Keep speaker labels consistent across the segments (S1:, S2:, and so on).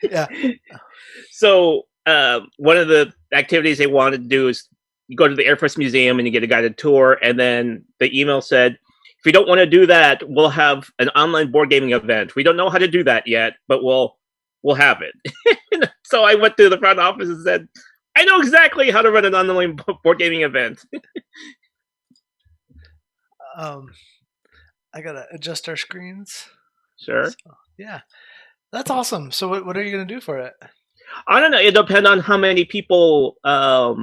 S1: Yeah.
S2: So one of the activities they wanted to do is you go to the Air Force Museum and you get a guided tour. And then the email said, if you don't want to do that, we'll have an online board gaming event. We don't know how to do that yet, but we'll have it. So I went to the front office and said, I know exactly how to run an online board gaming event.
S1: I gotta adjust our screens.
S2: Sure.
S1: So, yeah, that's awesome. So what are you gonna do for it?
S2: I don't know. It depends on how many people are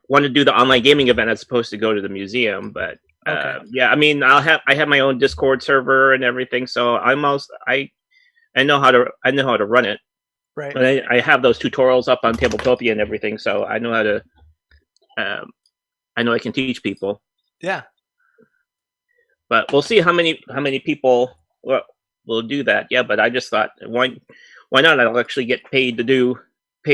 S2: want to do the online gaming event as opposed to go to the museum. But
S1: Okay.
S2: yeah, I mean, I have my own Discord server and everything, so I know how to run it.
S1: Right.
S2: And I have those tutorials up on Tabletopia and everything, so I know how to. I know I can teach people.
S1: Yeah.
S2: But we'll see how many people will do that. Yeah, but I just thought, why not? I'll actually get paid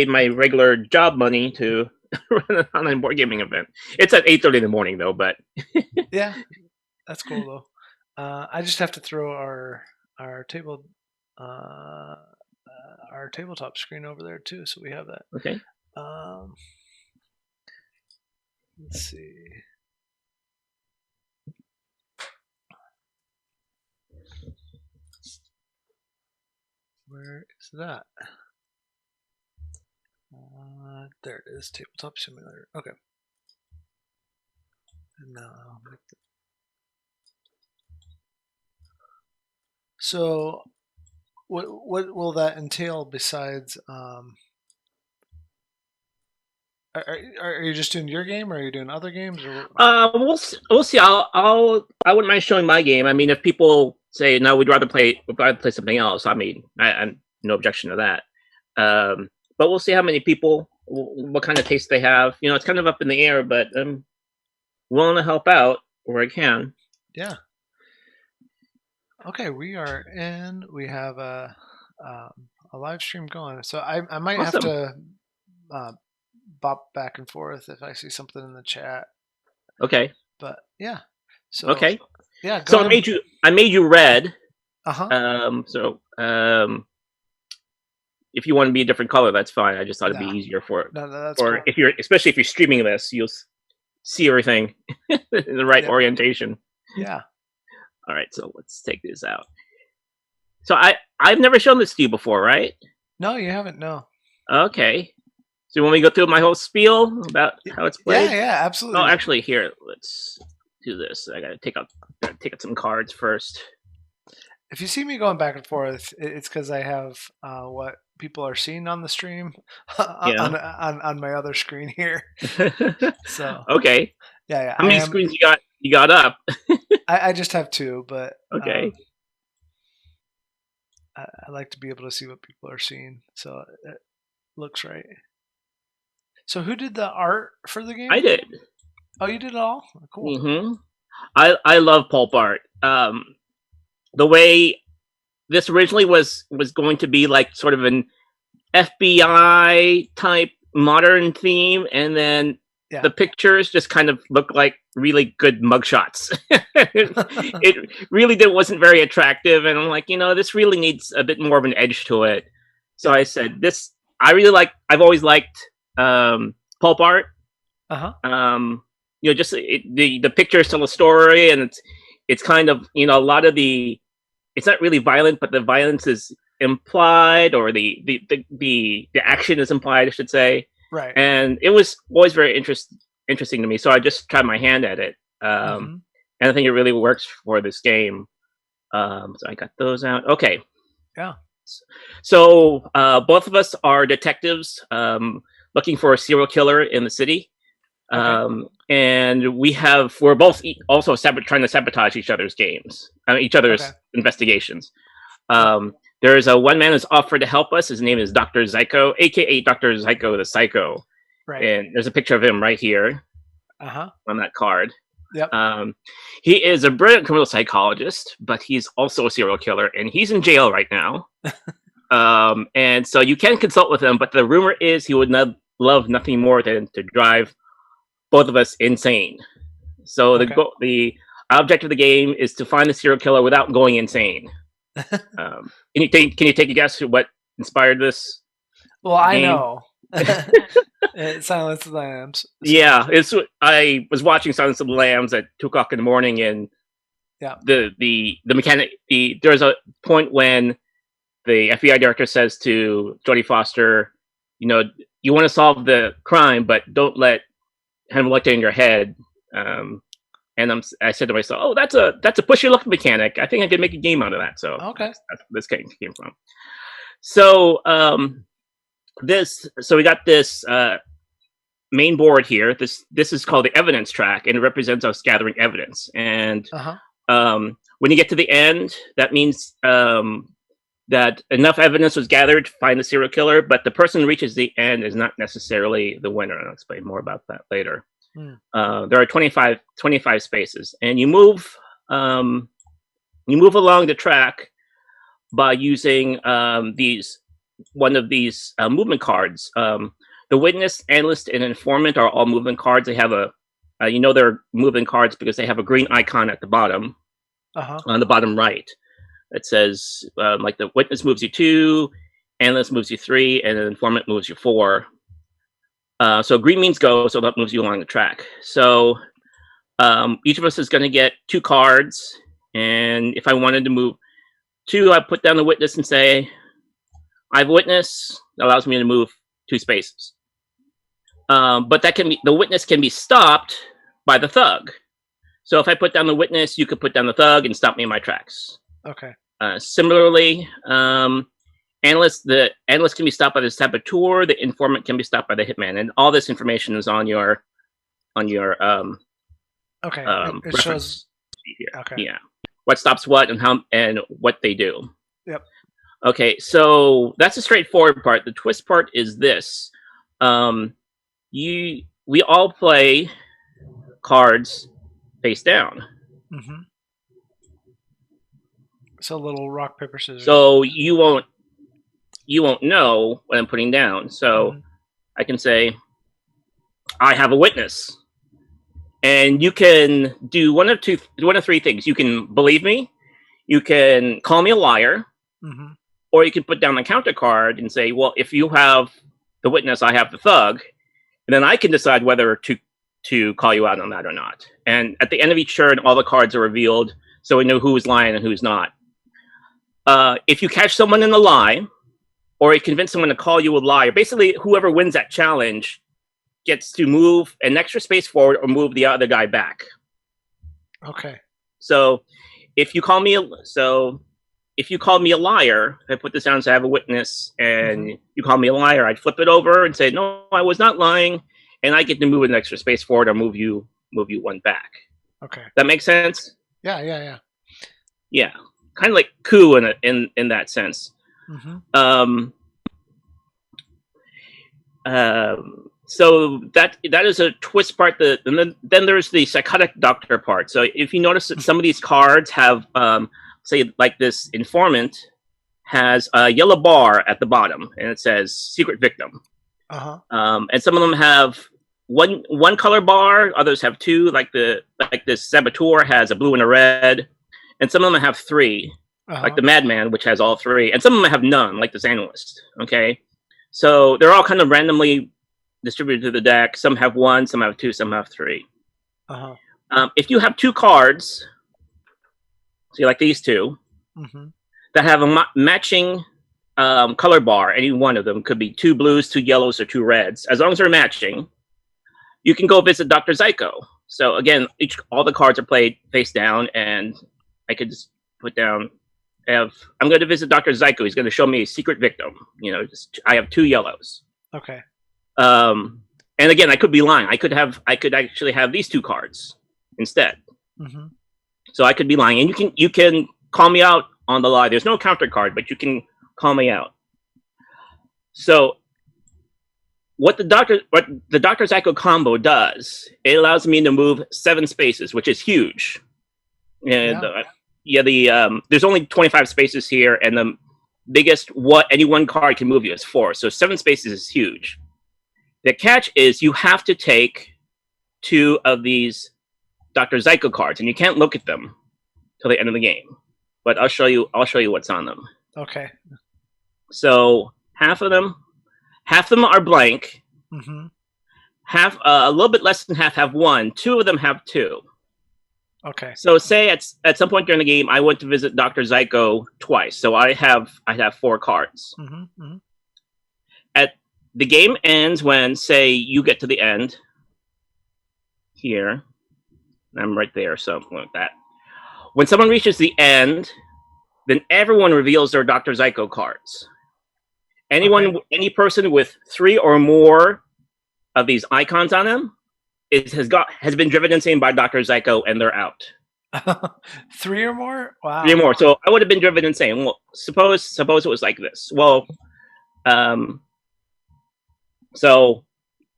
S2: my regular job money to run an online board gaming event. It's at 8:30 in the morning though, but
S1: Yeah, that's cool though. I just have to throw our table our tabletop screen over there too, so we have that.
S2: okay.
S1: Let's see. Where is that? There it is, Tabletop Simulator. Okay. And now so, what will that entail besides? Are you just doing your game, or are you doing other games? Or
S2: We'll see. I wouldn't mind showing my game. I mean, if people say no, we'd rather play something else. I mean, I'm no objection to that. But we'll see how many people, what kind of taste they have. You know, it's kind of up in the air, but I'm willing to help out where I can.
S1: Yeah. Okay, we are in. We have a live stream going, so I might
S2: Awesome.
S1: have to bop back and forth if I see something in the chat.
S2: Okay.
S1: But yeah. So
S2: okay.
S1: Yeah.
S2: So I made you red.
S1: Uh-huh.
S2: If you want to be a different color, that's fine. I just thought it'd be easier for it.
S1: No, that's
S2: or
S1: cool.
S2: especially if you're streaming this, you'll see everything in the right orientation.
S1: Yeah.
S2: All right, so let's take this out. So I've never shown this to you before, right?
S1: No, you haven't. No.
S2: Okay. So you want me to go through my whole spiel about how it's played?
S1: Yeah, absolutely.
S2: Oh, actually, here, let's do this. I gotta take out some cards first.
S1: If you see me going back and forth, it's because I have what people are seeing on the stream on my other screen here. So
S2: okay.
S1: Yeah.
S2: How many screens you got up?
S1: I just have two, but
S2: okay.
S1: I like to be able to see what people are seeing, so it looks right. So who did the art for the game?
S2: I did.
S1: Oh, you did it all? Cool.
S2: Mm-hmm. I love pulp art. The way this originally was going to be like sort of an FBI type modern theme, and then the pictures just kind of look like really good mugshots. it really wasn't very attractive, and I'm like, this really needs a bit more of an edge to it. So I said, I've always liked pulp art. Just the pictures tell a story, and it's kind of, a lot of it's not really violent, but the violence is implied, or the action is implied, I should say.
S1: Right.
S2: And it was always very interesting to me, so I just tried my hand at it. And I think it really works for this game. So I got those out. Okay.
S1: Yeah.
S2: So both of us are detectives looking for a serial killer in the city. Okay. And we're both also trying to sabotage each other's games, each other's investigations. There is one man who's offered to help us. His name is Dr. Zyko, aka Dr. Zyko the Psycho.
S1: Right.
S2: And there's a picture of him right here on that card.
S1: Yep.
S2: He is a brilliant criminal psychologist, but he's also a serial killer, and he's in jail right now. And so you can consult with him, but the rumor is he would love nothing more than to drive both of us insane. So the object of the game is to find the serial killer without going insane. Can you take a guess what inspired this
S1: Well, I
S2: game?
S1: know. Silence of the Lambs. So.
S2: Yeah, I was watching Silence of the Lambs at 2 o'clock in the morning, and the mechanic there's a point when the FBI director says to Jodie Foster, you know, you want to solve the crime, but don't let him elect in your head. And I said to myself, oh, that's a pushy luck mechanic. I think I could make a game out of that. So
S1: okay,
S2: that's where this game came from. So so we got this main board here. This is called the evidence track, and it represents us gathering evidence. And when you get to the end, that means that enough evidence was gathered to find the serial killer, but the person who reaches the end is not necessarily the winner. And I'll explain more about that later. There are 25 spaces, and you move along the track by using one of these movement cards. The witness, analyst, and informant are all movement cards. They have they're movement cards because they have a green icon at the bottom, on the bottom right. It says like the witness moves you 2, analyst moves you 3, and the informant moves you 4. So green means go, so that moves you along the track. So each of us is going to get 2 cards, and if I wanted to move 2, I put down the witness and say, I have a witness. That allows me to move 2 spaces. But the witness can be stopped by the thug. So if I put down the witness, you could put down the thug and stop me in my tracks. Okay. Similarly, the analyst can be stopped by the saboteur. The informant can be stopped by the hitman, and all this information is on your
S1: okay. It shows
S2: here. Okay. Yeah. What stops what and how and what they do.
S1: Yep.
S2: Okay, so that's the straightforward part. The twist part is this: we all play cards face down.
S1: Mm-hmm. So little rock, paper, scissors.
S2: So you won't know what I'm putting down. So I can say, I have a witness. And you can do one of 3 things. You can believe me, you can call me a liar, or you can put down the counter card and say, well, if you have the witness, I have the thug. And then I can decide whether to call you out on that or not. And at the end of each turn, all the cards are revealed, so we know who's lying and who's not. If you catch someone in a lie, or you convince someone to call you a liar, basically whoever wins that challenge gets to move an extra space forward or move the other guy back.
S1: Okay.
S2: So if you call me a liar, I put this down as I have a witness, and you call me a liar, I'd flip it over and say, no, I was not lying, and I get to move an extra space forward or move you 1 back.
S1: Okay.
S2: That makes sense?
S1: Yeah.
S2: Yeah. Kind of like coup in that sense. So that is a twist part. And then there's the psychotic doctor part. So if you notice that some of these cards have, say, like this informant has a yellow bar at the bottom, and it says secret victim. And some of them have one color bar. Others have 2. Like this saboteur has a blue and a red. And some of them have 3, like the madman, which has all 3. And some of them have none, like this analyst. Okay, so they're all kind of randomly distributed to the deck. Some have 1, some have 2, some have 3. If you have 2 cards, so like these 2, that have a matching color bar, any one of them could be 2 blues, 2 yellows, or 2 reds. As long as they're matching, you can go visit Dr. Zyko. So again, all the cards are played face down, and I could just put down, I'm going to visit Dr. Zyko. He's going to show me a secret victim. I have 2 yellows.
S1: Okay.
S2: And again, I could be lying. I could actually have these 2 cards instead. So I could be lying, and you can call me out on the lie. There's no counter card, but you can call me out. So what the Dr. Zyko combo does, it allows me to move 7 spaces, which is huge. And there's only 25 spaces here, and the biggest any one card can move you is 4. So 7 spaces is huge. The catch is you have to take 2 of these Dr. Zyko cards, and you can't look at them till the end of the game. but I'll show you what's on them.
S1: Okay.
S2: So half of them are blank.
S1: Mm-hmm.
S2: Half, a little bit less than half have one. Two of them have two.
S1: Okay.
S2: So say at some point during the game, I went to visit Dr. Zyko twice. So I have 4 cards.
S1: Mm-hmm. Mm-hmm.
S2: At the game ends when, say, you get to the end. Here, I'm right there, something like that. When someone reaches the end, then everyone reveals their Dr. Zyko cards. Any person with 3 or more of these icons on them has been driven insane by Dr. Zyko, and they're out.
S1: 3 or more? Wow.
S2: 3 or more. So I would have been driven insane. Well, suppose it was like this. Well, so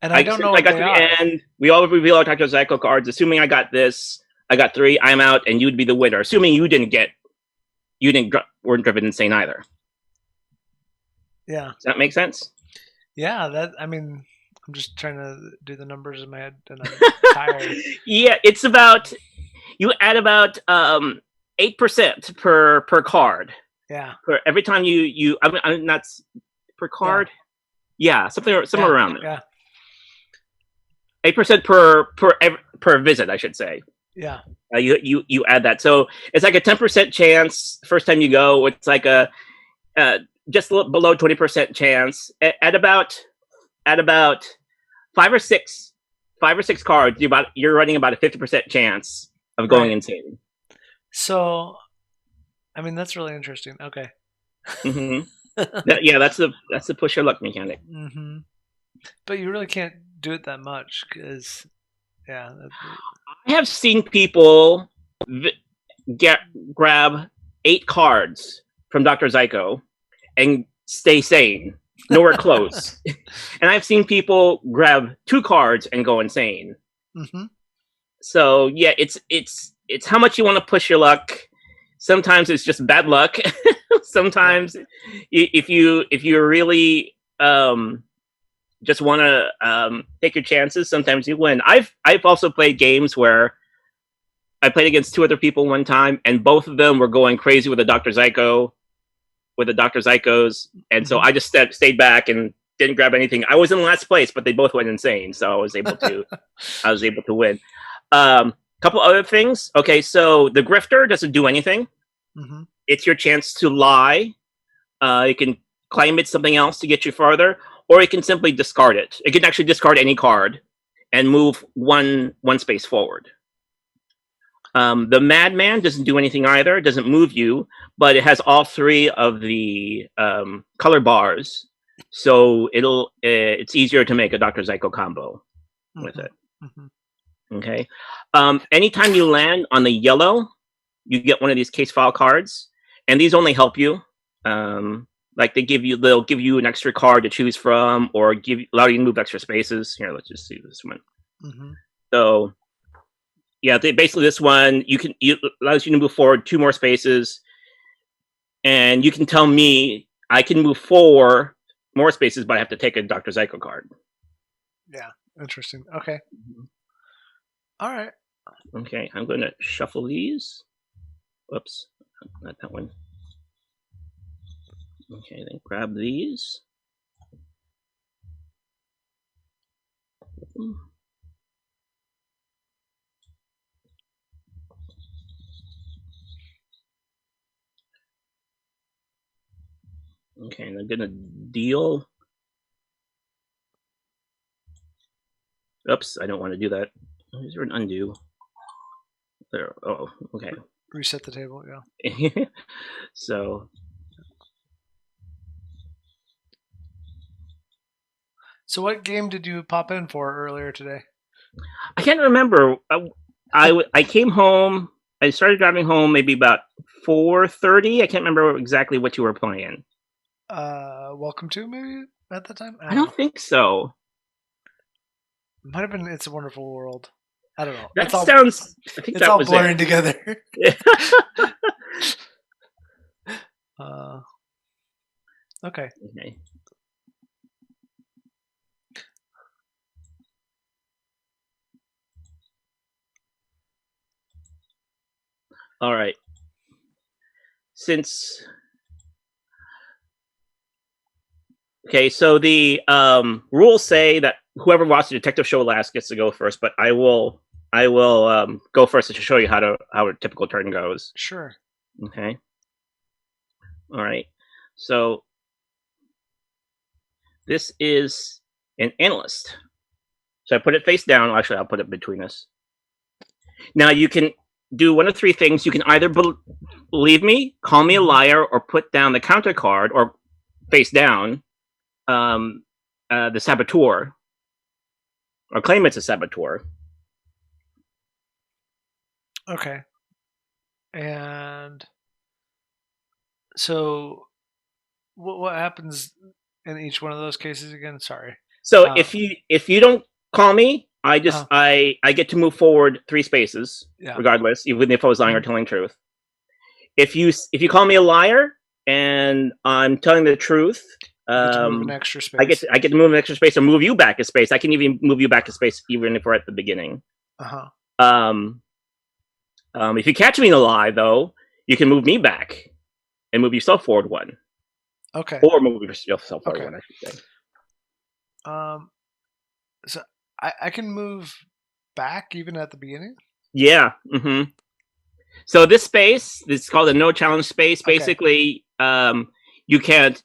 S1: and I don't know what
S2: I got
S1: they
S2: to
S1: are.
S2: the end. We all reveal our Dr. Zyko cards. Assuming I got this, I got 3. I'm out, and you'd be the winner. Assuming you weren't driven insane either.
S1: Yeah.
S2: Does that make sense?
S1: Yeah. I'm just trying to do the numbers in my head, and I'm tired.
S2: Yeah, it's about, you add about 8% per card.
S1: Yeah.
S2: For every time you I'm not per card. Yeah, somewhere around there.
S1: Yeah.
S2: 8% per visit, I should say.
S1: Yeah.
S2: You add that, so it's like a 10% chance first time you go. It's like a just a little below 20% chance at about 5 or 6 cards. You're running about a 50% chance of going insane.
S1: So, that's really interesting. Okay.
S2: Mm-hmm. Yeah, that's the push your luck mechanic.
S1: Mm-hmm. But you really can't do it that much because, I
S2: have seen people grab 8 cards from Dr. Zyko and stay sane, nowhere close. And I've seen people grab 2 cards and go insane.
S1: Mm-hmm.
S2: So yeah, it's how much you want to push your luck. Sometimes it's just bad luck. Sometimes if you really just want to take your chances, sometimes you win. I've also played games where I played against 2 other people one time, and both of them were going crazy with the Dr. Zyko, and so I just stayed back and didn't grab anything. I was in last place, but they both went insane, so I was able to win. Couple other things. Okay, so the grifter doesn't do anything.
S1: Mm-hmm.
S2: It's your chance to lie. You can claim it's something else to get you farther, or you can simply discard it. It can actually discard any card and move one space forward. The Madman doesn't do anything either. It doesn't move you, but it has all 3 of the color bars, so it's easier to make a Dr. Zyko combo with it. Mm-hmm. Okay. Anytime you land on the yellow, you get one of these case file cards, and these only help you. Like they'll give you an extra card to choose from, or allow you to move extra spaces. Here, let's just see this one.
S1: Mm-hmm.
S2: So, yeah, basically this one allows you to move forward 2 more spaces, and you can tell me I can move 4 more spaces, but I have to take a Dr. Zyko card.
S1: Yeah, interesting. Okay. Mm-hmm. All right.
S2: Okay, I'm going to shuffle these. Whoops, not that one. Okay, then grab these. Okay, and I'm gonna deal. Oops, I don't want to do that. Is there an undo? There. Oh, okay.
S1: Reset the table, yeah.
S2: So
S1: what game did you pop in for earlier today?
S2: I can't remember. I came home. I started driving home maybe about 4:30. I can't remember exactly what you were playing.
S1: Welcome to, maybe at the time.
S2: I don't think so.
S1: Might have been It's a Wonderful World. I don't know.
S2: That sounds. I think
S1: it's
S2: that
S1: all
S2: was
S1: blurring together. Okay.
S2: Okay. All right. since okay, so the rules say that whoever watched the detective show last gets to go first, but I will go first to show you how a typical turn goes.
S1: Sure.
S2: Okay. All right. So this is an analyst. So I put it face down. Actually, I'll put it between us. Now you can do one of three things. You can either believe me, call me a liar, or put down the counter card, or face down the saboteur, or claim it's a saboteur.
S1: Okay. And so what happens in each one of those cases again? Sorry.
S2: So if you don't call me, I just I get to move forward 3 spaces, regardless, even if I was lying or telling truth. If you call me a liar and I'm telling the truth,
S1: you get to move an extra space.
S2: I get to move an extra space or move you back a space. I can even move you back a space even if we're at the beginning. If you catch me in a lie, though, you can move me back and move yourself forward 1.
S1: Okay.
S2: Or move yourself forward 1, I should say.
S1: So I can move back even at the beginning?
S2: Yeah. Mm-hmm. So this space, it's called a no challenge space.
S1: Okay.
S2: Basically, you can't,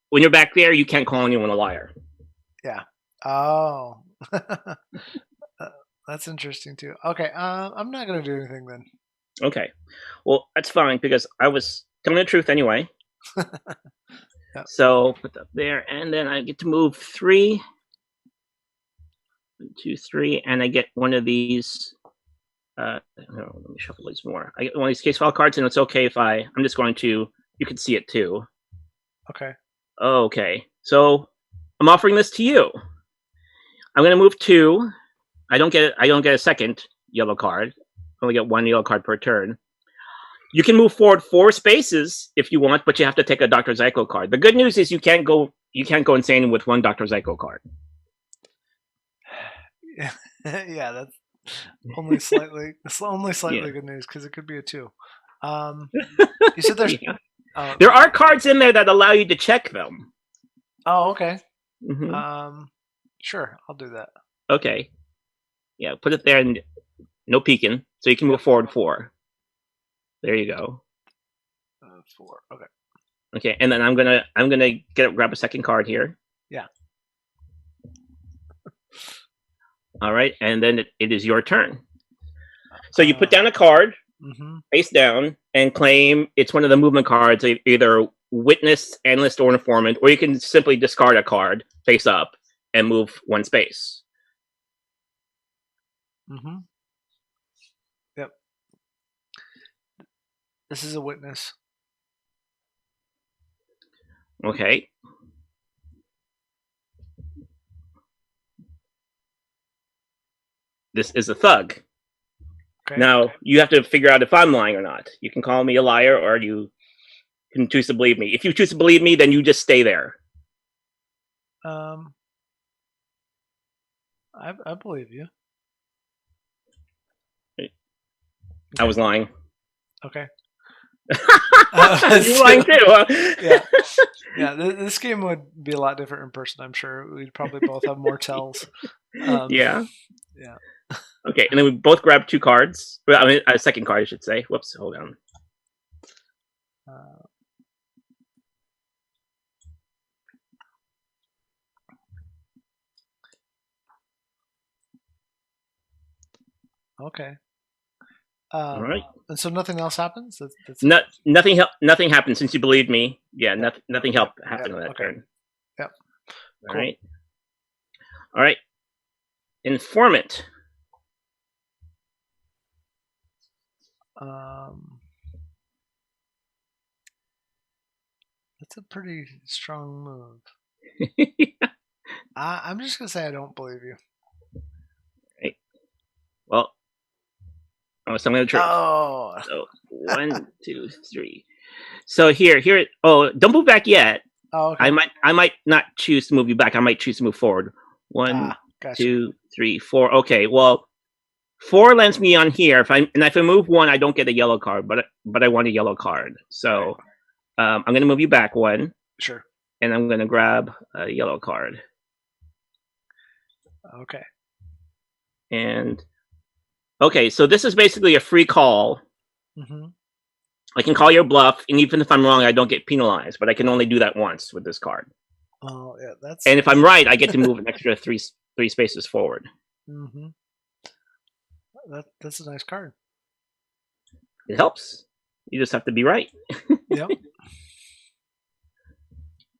S2: when you're back there, you can't call anyone a liar.
S1: Yeah. Oh. That's interesting too. Okay. I'm not going to do anything then.
S2: Okay. Well, that's fine because I was telling the truth anyway.
S1: Yep.
S2: So put that there, and then I get to move 3. 1, 2, 3, and I get one of these. Let me shuffle these more. I get one of these case file cards, and it's okay if I'm just going to. You can see it too.
S1: Okay.
S2: Okay. So I'm offering this to you. I'm going to move 2. I don't get a second yellow card. I only get 1 yellow card per turn. You can move forward 4 spaces if you want, but you have to take a Dr. Zyko card. The good news is you can't go insane with 1 Dr. Zyko card.
S1: Yeah, that's only slightly good news because it could be a 2. You said there's
S2: there are cards in there that allow you to check them.
S1: Oh, okay.
S2: Mm-hmm.
S1: Sure, I'll do that.
S2: Okay. Yeah, put it there and no peeking, so you can move forward 4. There you go.
S1: 4. Okay.
S2: Okay, and then I'm gonna grab a second card here.
S1: Yeah.
S2: All right, and then it is your turn. So you put down a card, face down, and claim it's one of the movement cards, either witness, analyst, or informant, or you can simply discard a card face up and move 1 space.
S1: Yep. This is a witness.
S2: Okay. This is a thug. Okay. Now, you have to figure out if I'm lying or not. You can call me a liar, or you can choose to believe me. If you choose to believe me, then you just stay there.
S1: I believe you.
S2: Okay. I was lying.
S1: Okay.
S2: You're lying too, huh?
S1: Yeah. Yeah, this game would be a lot different in person, I'm sure. We'd probably both have more tells.
S2: Yeah.
S1: Yeah.
S2: Okay, and then we both grab 2 cards. Well, I mean, a second card, I should say. Whoops, hold on.
S1: Okay.
S2: All right.
S1: And so nothing else happens?
S2: Nothing happened since you believed me. Yeah, nothing happened on that turn.
S1: Yep.
S2: All right. All right. Informant.
S1: That's a pretty strong move. I'm just gonna say I don't believe you.
S2: Right. Well, I was telling the truth.
S1: Oh.
S2: So 1, 2, 3. So here. Oh, don't move back yet.
S1: Oh, okay.
S2: I might not choose to move you back. I might choose to move forward. 1,
S1: gotcha.
S2: 2, 3, 4. Okay. Well, 4 lands me on here. If I move 1, I don't get a yellow card, but I want a yellow card. So I'm going to move you back 1.
S1: Sure.
S2: And I'm going to grab a yellow card.
S1: Okay.
S2: And okay, so this is basically a free call.
S1: Mm-hmm.
S2: I can call your bluff, and even if I'm wrong, I don't get penalized. But I can only do that once with this card.
S1: Oh yeah, that's.
S2: And if I'm right, I get to move an extra three spaces forward.
S1: Mm-hmm. That's a nice card.
S2: It helps. You just have to be right.
S1: Yep.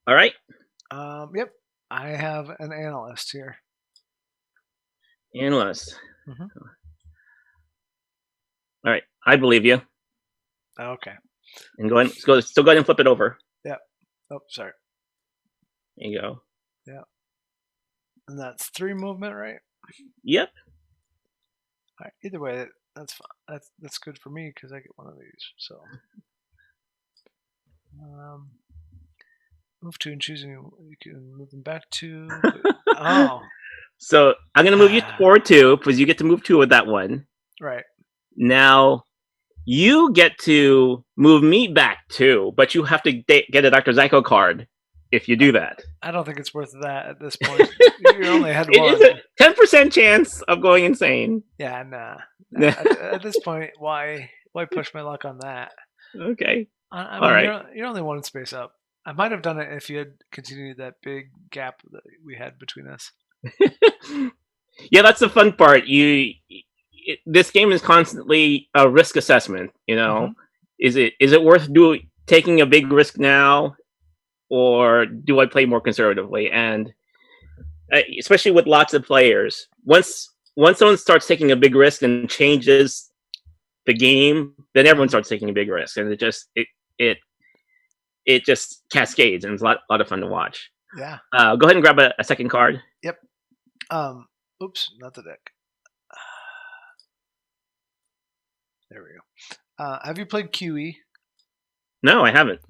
S2: All right.
S1: Yep. I have an analyst here.
S2: Analyst.
S1: Mm-hmm.
S2: All right. I believe you.
S1: Okay.
S2: And go ahead. Still go ahead and flip it over.
S1: Yep. Oh, sorry.
S2: There you go.
S1: Yeah. And that's 3 movement, right?
S2: Yep.
S1: All right. Either way, that's fine. That's good for me because I get one of these. So, move 2 and choosing. You can move them back 2. Oh.
S2: So I'm gonna move you forward 2 because you get to move 2 with that one.
S1: Right.
S2: Now you get to move me back 2, but you have to get a Dr. Zyko card if you do that.
S1: I don't think it's worth that at this point. You only had 1.
S2: It is a 10% chance of going insane.
S1: Yeah, nah. At this point, why push my luck on that?
S2: Okay.
S1: I mean, all right. You're only 1 space up. I might have done it if you had continued that big gap that we had between us.
S2: Yeah, that's the fun part. This game is constantly a risk assessment. You know, mm-hmm. Is it worth taking a big risk now, or do I play more conservatively? And especially with lots of players, once someone starts taking a big risk and changes the game, then everyone starts taking a big risk, and it just cascades, and it's a lot of fun to watch.
S1: Yeah.
S2: Go ahead and grab a second card.
S1: Yep. Oops, not the deck. There we go. Have you played QE?
S2: No, I haven't.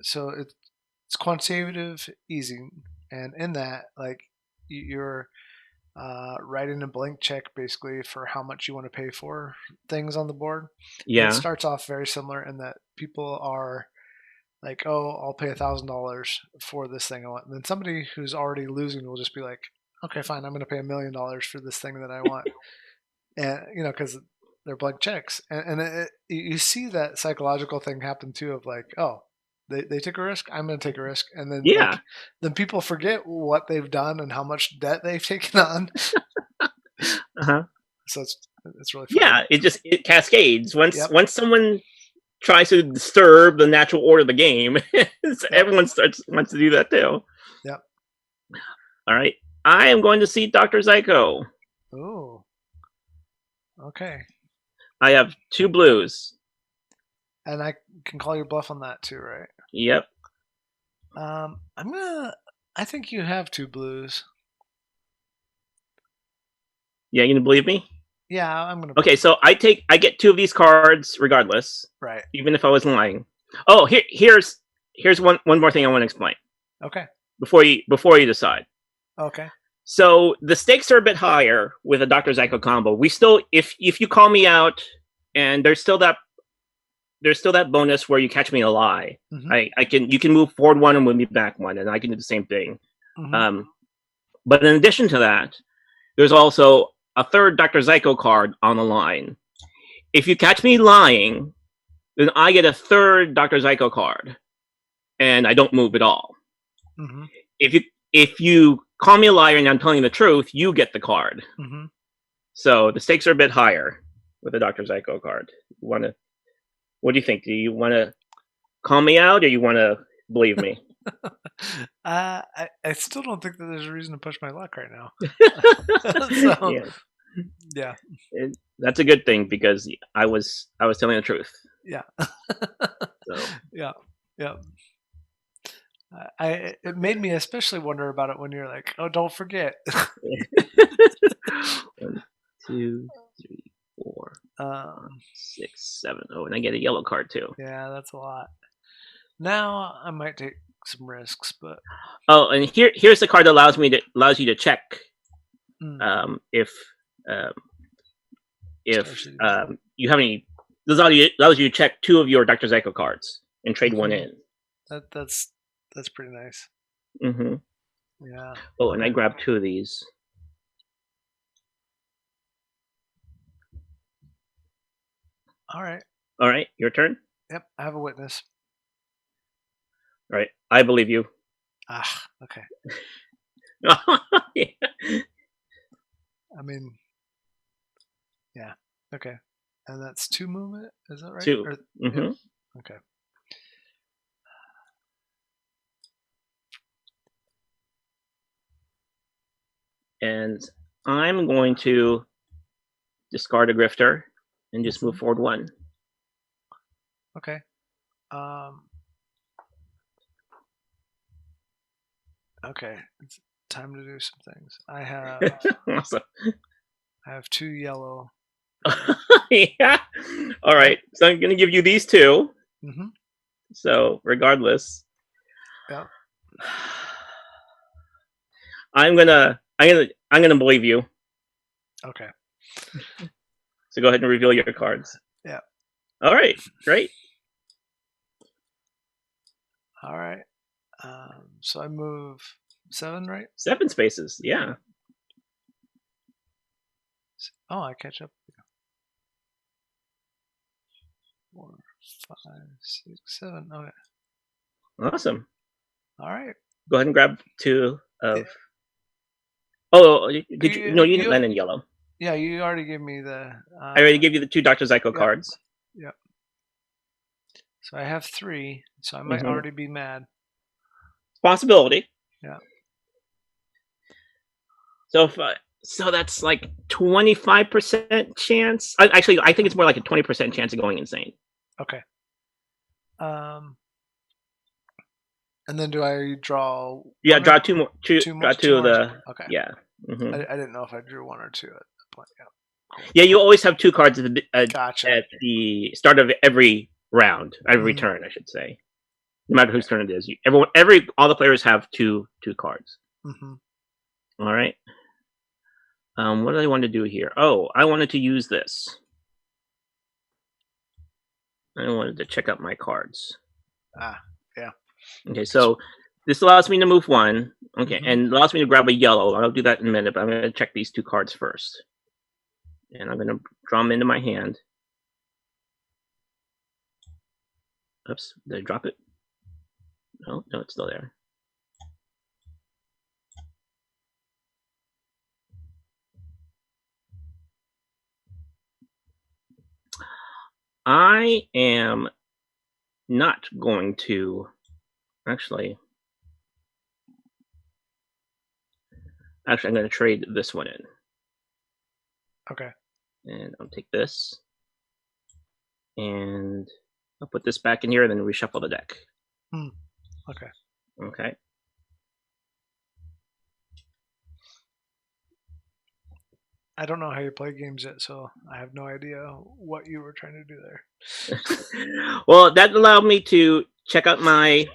S1: So it's quantitative easing, and in that, like, you're writing a blank check basically for how much you want to pay for things on the board.
S2: Yeah.
S1: And it starts off very similar in that people are like, oh, I'll pay $1,000 for this thing I want. And then somebody who's already losing will just be like, okay, fine, I'm going to pay $1 million for this thing that I want. And, because they're blank checks. And you see that psychological thing happen too of like, oh, they took a risk, I'm going to take a risk. And then, then people forget what they've done and how much debt they've taken on.
S2: Uh-huh.
S1: So it's really fun.
S2: Yeah, it cascades. Once someone tries to disturb the natural order of the game, everyone wants to do that too.
S1: Yep.
S2: All right. I am going to see Dr. Zyko.
S1: Oh. Okay.
S2: I have 2 blues.
S1: And I can call your bluff on that too, right?
S2: Yep.
S1: I think you have 2 blues.
S2: Yeah, you gonna believe me?
S1: Yeah, I'm gonna.
S2: Okay, so I get 2 of these cards regardless.
S1: Right.
S2: Even if I was lying. Oh, here's one more thing I want to explain.
S1: Okay.
S2: Before you decide.
S1: Okay.
S2: So the stakes are a bit higher with a Dr. Zyko combo. We still, if you call me out, and there's still that bonus where you catch me in a lie. Mm-hmm. You can move forward 1 and move me back 1, and I can do the same thing. Mm-hmm. But in addition to that, there's also a 3rd Dr. Zyko card on the line. If you catch me lying, then I get a 3rd Dr. Zyko card, and I don't move at all. Mm-hmm. If you call me a liar and I'm telling you the truth, you get the card. Mm-hmm. So the stakes are a bit higher with a Dr. Zyko card. What do you think? Do you want to call me out, or you want to believe me?
S1: I still don't think that there's a reason to push my luck right now.
S2: So, yeah. That's a good thing because I was telling the truth.
S1: Yeah.
S2: So.
S1: Yeah. It made me especially wonder about it when you're like, oh, don't forget.
S2: 1, 2, 3, 4, 6, 7. Oh, and I get a yellow card too.
S1: Yeah, that's a lot. Now I might take some risks, but
S2: and here's the card that allows you to check if Um, if you have any, this allows you to check 2 of your Dr. Zyko cards and trade 1 in.
S1: That's pretty nice.
S2: Mm-hmm.
S1: Yeah.
S2: Oh, and I grabbed 2 of these.
S1: All right.
S2: All right, your turn.
S1: Yep, I have a witness.
S2: All right, I believe you.
S1: Okay.
S2: Yeah.
S1: I mean, yeah. Okay. And that's 2 movement, is that right?
S2: 2. Mm-hmm.
S1: Yep. Okay.
S2: And I'm going to discard a grifter and just move forward 1.
S1: Okay. Okay. It's time to do some things. I have
S2: Awesome.
S1: I have 2 yellow.
S2: Yeah. All right. So I'm going to give you these 2.
S1: Mm-hmm.
S2: So regardless,
S1: Yep.
S2: I'm gonna believe you.
S1: Okay.
S2: So go ahead and reveal your cards.
S1: Yeah.
S2: All right. Great.
S1: All right. So I move 7, right?
S2: 7 spaces. Yeah.
S1: Oh, I catch up. 4, 5, 6, 7. Okay.
S2: Awesome.
S1: All right.
S2: Go ahead and grab 2 of. Yeah. Oh, did you? No, you didn't land in yellow.
S1: Yeah, you already gave me the.
S2: I already gave you the 2 Dr. Zyko cards.
S1: Yep. So I have 3. So I might already be mad.
S2: Possibility.
S1: Yeah.
S2: So so that's like 25% chance. Actually, I think it's more like a 20% chance of going insane.
S1: Okay. And then do I draw?
S2: Yeah, draw 2 more. Draw 2 of the.
S1: Okay.
S2: Yeah. Mm-hmm.
S1: I didn't know if I drew 1 or 2 at that point. Yeah.
S2: Cool. Yeah, you always have 2 cards
S1: Gotcha.
S2: at the start of every round, every turn, I should say. No matter whose turn it is, all the players have two cards.
S1: Mm-hmm.
S2: All right. What do I want to do here? Oh, I wanted to use this. I wanted to check out my cards.
S1: Yeah.
S2: Okay, so this allows me to move 1. Okay, and allows me to grab a yellow. I'll do that in a minute, but I'm going to check these 2 cards first. And I'm going to draw them into my hand. Oops, did I drop it? No, it's still there. I am not going to actually. I'm going to trade this one in.
S1: Okay.
S2: And I'll take this. And I'll put this back in here and then reshuffle the deck.
S1: Okay.
S2: Okay.
S1: I don't know how you play games yet, so I have no idea what you were trying to do there.
S2: Well, that allowed me to check out my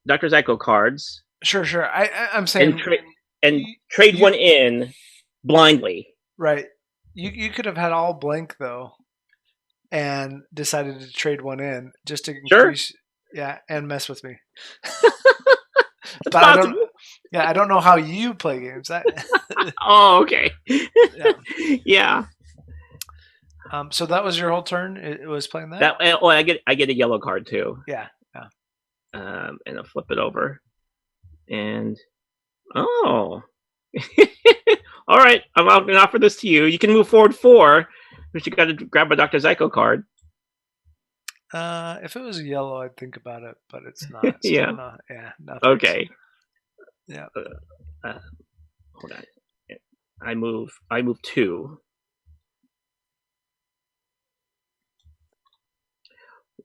S2: Dr. Zyko cards.
S1: Sure. I'm saying
S2: trade 1 in blindly.
S1: Right. You could have had all blank though, and decided to trade 1 in just to increase, and mess with me.
S2: But possible.
S1: I don't know how you play games.
S2: Oh, okay. Yeah.
S1: So that was your whole turn. It was playing that.
S2: I get a yellow card too.
S1: Yeah.
S2: And I'll flip it over, and all right. I'm going to offer this to you. You can move forward 4, but you got to grab a Dr. Zyko card.
S1: If it was yellow, I'd think about it, but it's not. So
S2: yeah.
S1: Nothing.
S2: Okay.
S1: Yeah.
S2: Hold on. I move 2.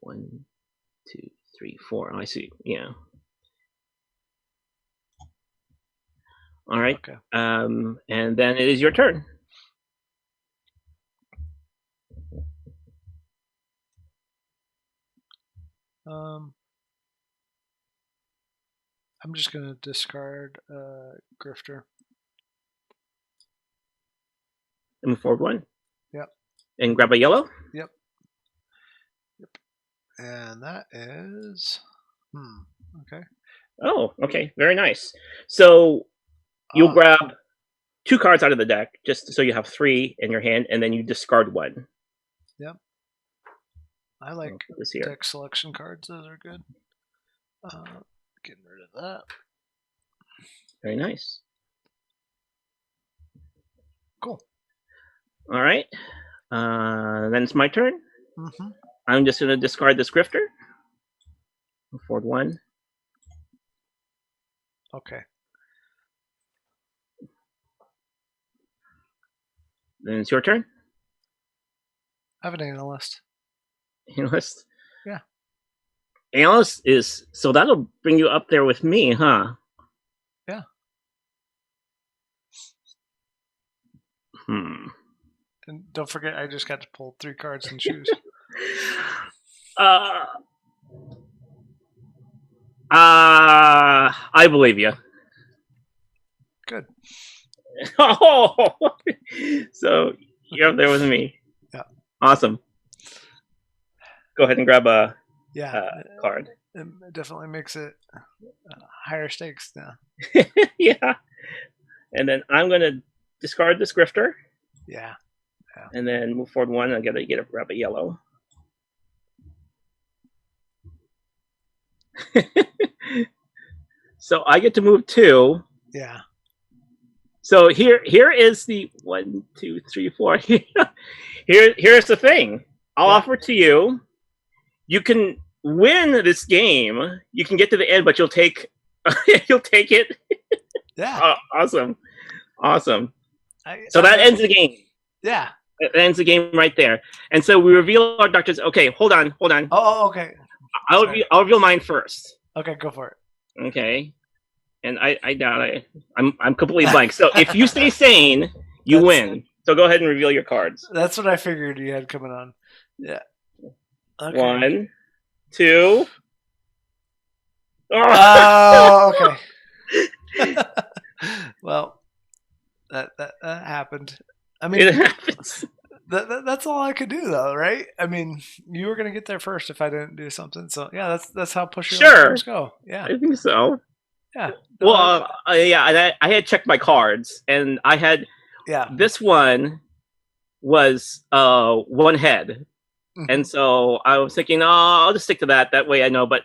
S2: 1, 2, 3, 4. Oh, I see. Yeah. All right.
S1: Okay.
S2: And then it is your turn.
S1: I'm just gonna discard Grifter.
S2: And move forward 1.
S1: Yep.
S2: And grab a yellow.
S1: Yep. And that is... Okay.
S2: Oh, okay. Very nice. So you'll grab 2 cards out of the deck, just so you have 3 in your hand, and then you discard 1.
S1: Yep. I like
S2: this here.
S1: Deck selection cards. Those are good. Getting rid of that.
S2: Very nice.
S1: Cool.
S2: All right. Then it's my turn.
S1: Mm-hmm.
S2: I'm just going to discard this Grifter. Move forward 1.
S1: Okay.
S2: Then it's your turn.
S1: I have an analyst.
S2: Analyst?
S1: Yeah.
S2: Analyst is... So that'll bring you up there with me, huh?
S1: Yeah. And don't forget, I just got to pull 3 cards and choose.
S2: I believe you.
S1: Good.
S2: Oh, so you're up there with me.
S1: Yeah.
S2: Awesome. Go ahead and grab a card.
S1: It definitely makes it higher stakes now.
S2: Yeah. And then I'm going to discard this Grifter.
S1: Yeah.
S2: And then move forward 1. I got to grab a yellow. So I get to move 2.
S1: Yeah.
S2: So here is the 1, 2, 3, 4. Here's the thing. I'll offer to you. You can win this game. You can get to the end, but you'll take it.
S1: Yeah.
S2: Awesome. So that ends the game.
S1: Yeah.
S2: It ends the game right there. And so we reveal our doctors. Okay, hold on.
S1: Oh, okay.
S2: I'll reveal mine first.
S1: Okay, go for it.
S2: Okay. And I doubt I'm completely blank. So if you stay sane, you win. So go ahead and reveal your cards.
S1: That's what I figured you had coming on. Yeah. Okay.
S2: 1, 2.
S1: Oh, okay. Well, that happened. I mean,
S2: it happens.
S1: That's all I could do, though, right? I mean, you were gonna get there first if I didn't do something. So yeah, that's how push your go. Yeah,
S2: I think so.
S1: Yeah.
S2: Well, yeah, I had checked my cards, and I had this one was 1 head, and so I was thinking, I'll just stick to that. That way I know. But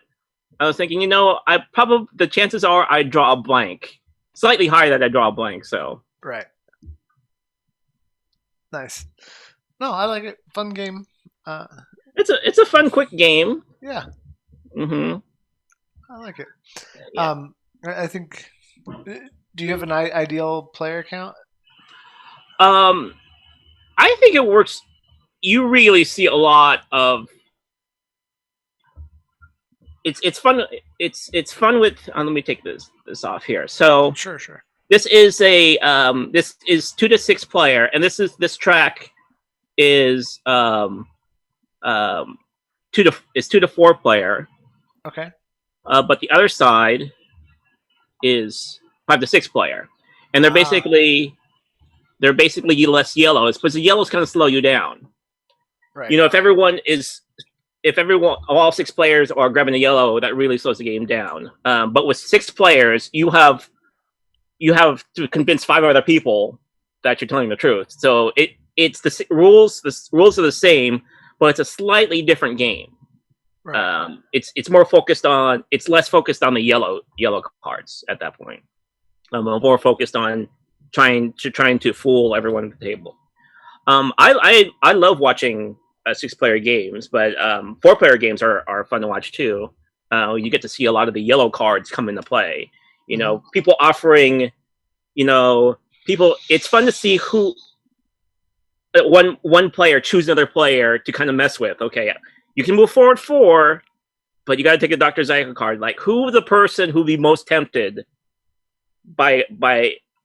S2: I was thinking, the chances are I draw a blank, slightly higher that I draw a blank. So
S1: right. Nice. No, I like it. Fun game.
S2: It's a fun, quick game.
S1: Yeah.
S2: Mm-hmm.
S1: I like it. Yeah. I think. Do you have an ideal player count?
S2: I think it works. You really see a lot of. It's fun. It's fun with. Let me take this off here. So
S1: sure.
S2: This is a 2 to 6 player, and this track is 2 to 4 player.
S1: Okay.
S2: But the other side is 5 to 6 player, and they're basically less yellows, because the yellows kind of slow you down.
S1: Right.
S2: If all 6 players are grabbing a yellow, that really slows the game down. But with 6 players, you have to convince 5 other people that you're telling the truth. So it's the rules. The rules are the same, but it's a slightly different game. Right. It's more focused on. It's less focused on the yellow cards at that point. More focused on trying to fool everyone at the table. I love watching 6-player games, but 4-player games are fun to watch too. You get to see a lot of the yellow cards come into play. People offering. It's fun to see who. One player choose another player to kind of mess with. Okay, you can move forward 4, but you got to take a Dr. Zyko card. Like, who the person who'd be most tempted by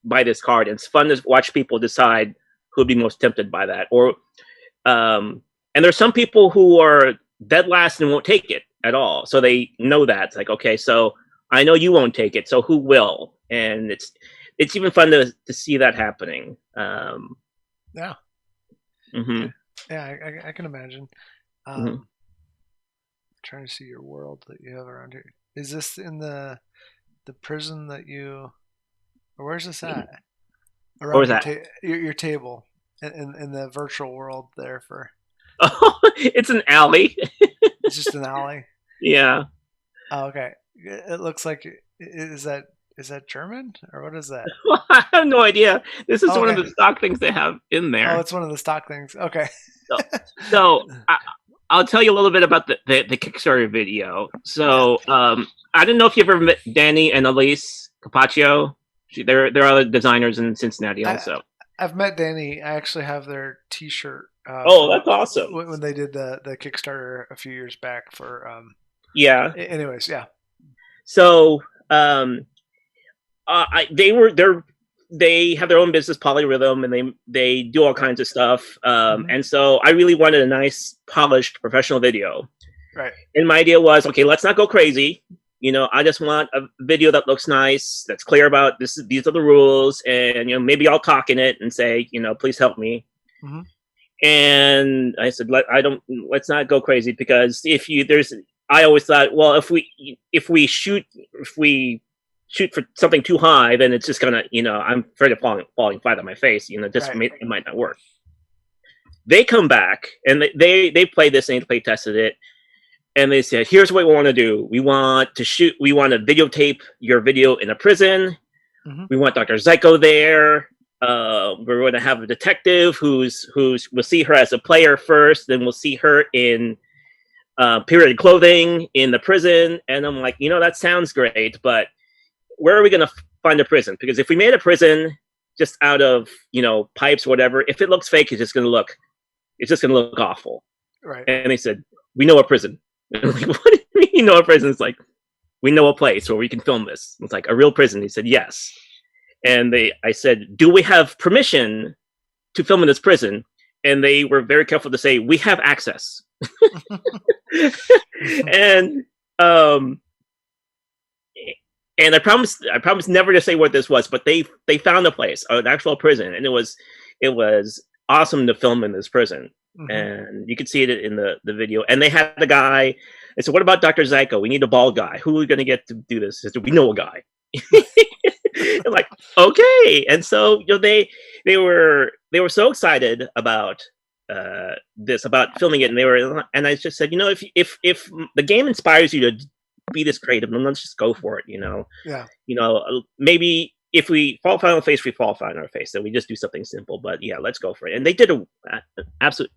S2: this card? And it's fun to watch people decide who'd be most tempted by that. Or, and there's some people who are dead last and won't take it at all. So they know that. It's like, okay, so I know you won't take it, so who will? And it's even fun to see that happening.
S1: Yeah.
S2: Hmm.
S1: Yeah. Yeah. I can imagine.
S2: Hmm.
S1: Um, trying to see your world that you have around here. Is this in the prison that you, or where's this at?
S2: What
S1: Around
S2: was that?
S1: your table in the virtual world there for.
S2: Oh, it's an alley.
S1: It's just an alley.
S2: Yeah.
S1: Oh, okay. It looks like is that German or what is that?
S2: I have no idea. This is
S1: Oh,
S2: one of
S1: okay.
S2: the stock things they have in
S1: Oh,
S2: there.
S1: it's one of the stock things. Okay.
S2: So, so I'll tell you a little bit about the Kickstarter video.
S1: Yeah.
S2: So I don't know if you've ever met Danny and Elise Capaccio. They're other designers in Cincinnati
S1: I
S2: also.
S1: I've met Danny. I actually have their T-shirt
S2: Oh,
S1: from
S2: that's awesome.
S1: when they did the Kickstarter a few years back for.
S2: Yeah.
S1: Anyways, yeah.
S2: So they have their own business, Polyrhythm, and they do all
S1: Right.
S2: kinds of stuff.
S1: Hmm.
S2: And so I really wanted a nice, polished, professional video.
S1: Right.
S2: And my idea was, okay, let's not go crazy. I just want a video that looks nice, that's clear about these are the rules, and maybe I'll talk in it and say, please help me.
S1: Hmm.
S2: And I said, let's not go crazy, because I always thought, well, if we shoot for something too high, then it's just gonna, I'm afraid of falling flat on my face.
S1: Right.
S2: It might not work. They come back and they played this and they play tested it, and they said, here's what we want to do. We want to videotape your video in a prison.
S1: Hmm.
S2: We want Dr. Zyko there. We're going to have a detective who's we'll see her as a player first, then we'll see her in period clothing in the prison. And I'm like, that sounds great, but where are we going to find a prison? Because if we made a prison just out of pipes or whatever, if it looks fake, it's just going to look awful.
S1: Right.
S2: And they said, we know a prison. And I'm like, what do you mean you know a prison? It's like, we know a place where we can film this. It's like, a real prison. He said, yes. And I said, do we have permission to film in this prison? And they were very careful to say, we have access. and and I promised never to say what this was, but they found a place, an actual prison, and it was awesome to film in this prison.
S1: Hmm.
S2: And you could see it in the video. And they had a guy. They said, what about Dr. Zyko? We need a bald guy. Who are we going to get to do this? He said, we know a guy. I'm like, okay. And so they were so excited about about filming it, and I just said, if the game inspires you to be this creative, then let's just go for it.
S1: Yeah.
S2: Maybe if we fall flat on our face, we fall flat on our face. So we just do something simple. But yeah, let's go for it. And they did an absolute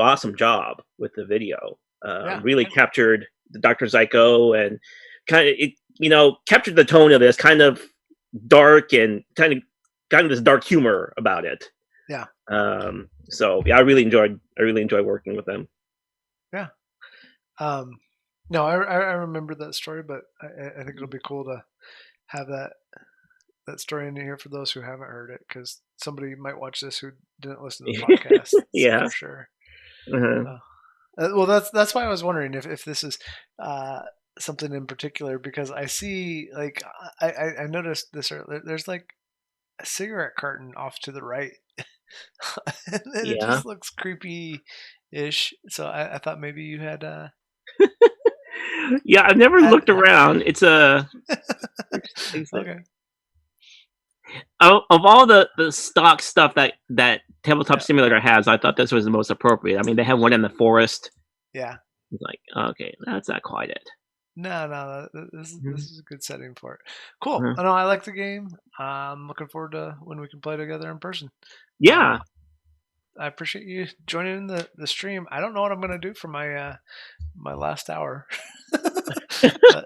S2: awesome job with the video.
S1: Yeah.
S2: Really captured the Dr. Zyko, and kind of captured the tone of this kind of dark and kind of this dark humor about it.
S1: Yeah.
S2: So yeah, I really enjoyed working with them.
S1: Yeah. No, I remember that story, but I think it'll be cool to have that story in here for those who haven't heard it, because somebody might watch this who didn't listen to the podcast.
S2: Yeah.
S1: For sure.
S2: Uh-huh.
S1: Well, that's why I was wondering if this is something in particular, because I see, like, I noticed this earlier. There's like a cigarette carton off to the right, and it
S2: Yeah.
S1: just looks creepy-ish. So I thought maybe you had.
S2: Yeah, I've never looked around. It's a
S1: Okay.
S2: Of all the stock stuff that Tabletop Simulator has, I thought this was the most appropriate. I mean, they have one in the forest.
S1: Yeah.
S2: It's like, okay, that's not quite it.
S1: No, this is a good setting for it. Cool.
S2: Uh-huh.
S1: I know I like the game. I'm looking forward to when we can play together in person.
S2: Yeah.
S1: I appreciate you joining the stream. I don't know what I'm gonna do for my my last hour. But,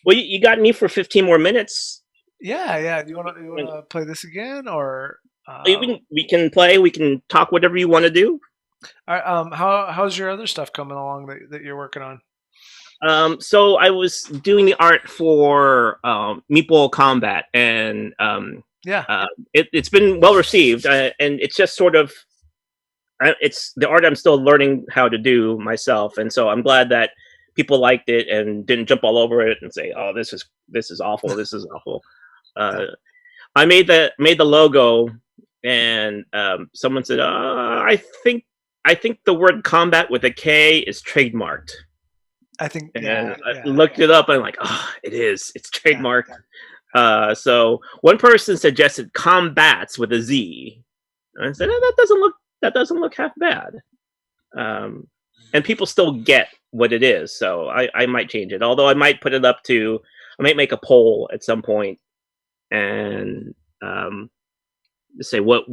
S2: well, you got me for 15 more minutes.
S1: yeah. Do you wanna play this again, or
S2: we can play. We can talk whatever you want to do.
S1: all right, how's your other stuff coming along that you're working on?
S2: So I was doing the art for Meatball Combat, and it's been well received, and it's just sort of it's the art I'm still learning how to do myself, and so I'm glad that people liked it and didn't jump all over it and say, "Oh, this is awful. This is awful." I made the logo and someone said, I think the word combat with a K is trademarked."
S1: I think,
S2: And
S1: yeah,
S2: I
S1: yeah,
S2: looked it up, and I'm like, "Oh, it is. It's
S1: yeah.
S2: trademarked." So one person suggested combats with a Z. And I said, "Oh, that doesn't look half bad." Um, and people still get what it is, so I might change it. Although I might put it up to, I might make a poll at some point and say what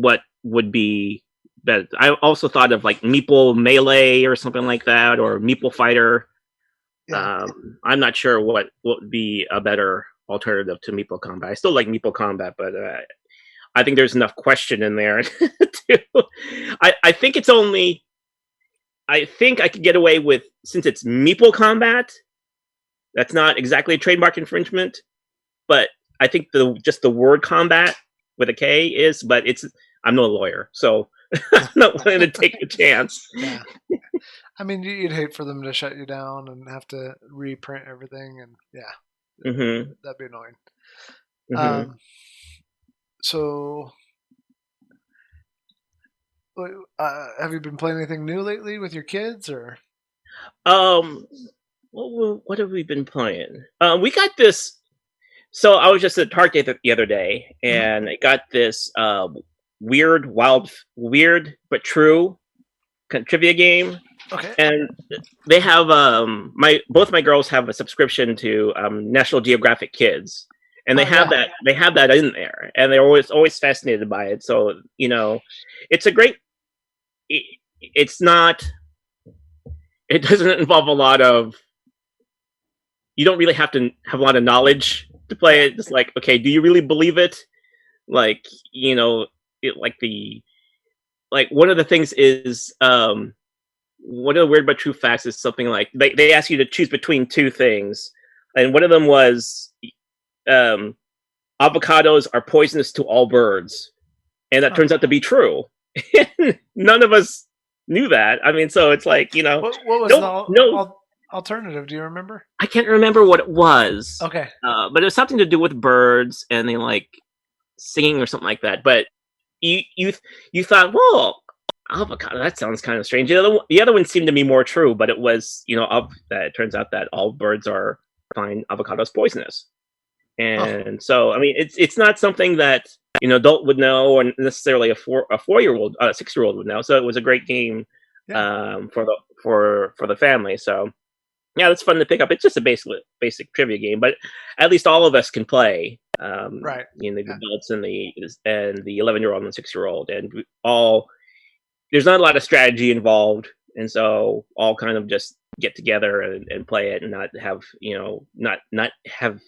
S2: would be better. I also thought of like Meeple Melee or something like that, or Meeple Fighter.
S1: Yeah.
S2: I'm not sure what would be a better alternative to Meeple Combat. I still like Meeple Combat, but I think there's enough question in there. I think it's only. I think I could get away with, since it's Meeple Combat. That's not exactly a trademark infringement, but I think the word combat with a K is. But it's, I'm no lawyer, so I'm not willing to take the chance.
S1: Yeah. I mean, you'd hate for them to shut you down and have to reprint everything, and yeah,
S2: Mm-hmm.
S1: that'd be annoying.
S2: Mm-hmm.
S1: So, have you been playing anything new lately with your kids, or?
S2: Um, what have we been playing? We got this. So I was just at Target the other day,
S1: Mhm.
S2: and I got this weird but true trivia game.
S1: Okay.
S2: And they have my both my girls have a subscription to National Geographic Kids, and
S1: Oh yeah.
S2: they have that in there, and they're always fascinated by it. So it's a great. It, it's not. It doesn't involve a lot of. You don't really have to have a lot of knowledge to play
S1: Yeah.
S2: it. It's like, okay, do you really believe it? Like, like one of the things is one of the weird but true facts is something like they ask you to choose between two things, and one of them was um, avocados are poisonous to all birds, and that
S1: Huh.
S2: turns out to be true. None of us knew that. I mean, so it's like,
S1: What was the
S2: no,
S1: alternative? Do you remember?
S2: I can't remember what it was,
S1: Okay.
S2: but it was something to do with birds and they like singing or something like that. But you you you thought, well, avocado, that sounds kind of strange. The other one seemed to be more true, but it was, that it turns out that all birds find avocados poisonous.
S1: Huh.
S2: And so, I mean, it's not something that adult would know, or necessarily a 4-year-old, 6-year-old would know. So it was a great game
S1: Yeah.
S2: for the family. So yeah, that's fun to pick up. It's just a basic trivia game, but at least all of us can play.
S1: Right.
S2: The
S1: Yeah.
S2: adults and the 11-year-old and 6-year-old, and all. There's not a lot of strategy involved, and so all kind of just get together and play it, and not have not have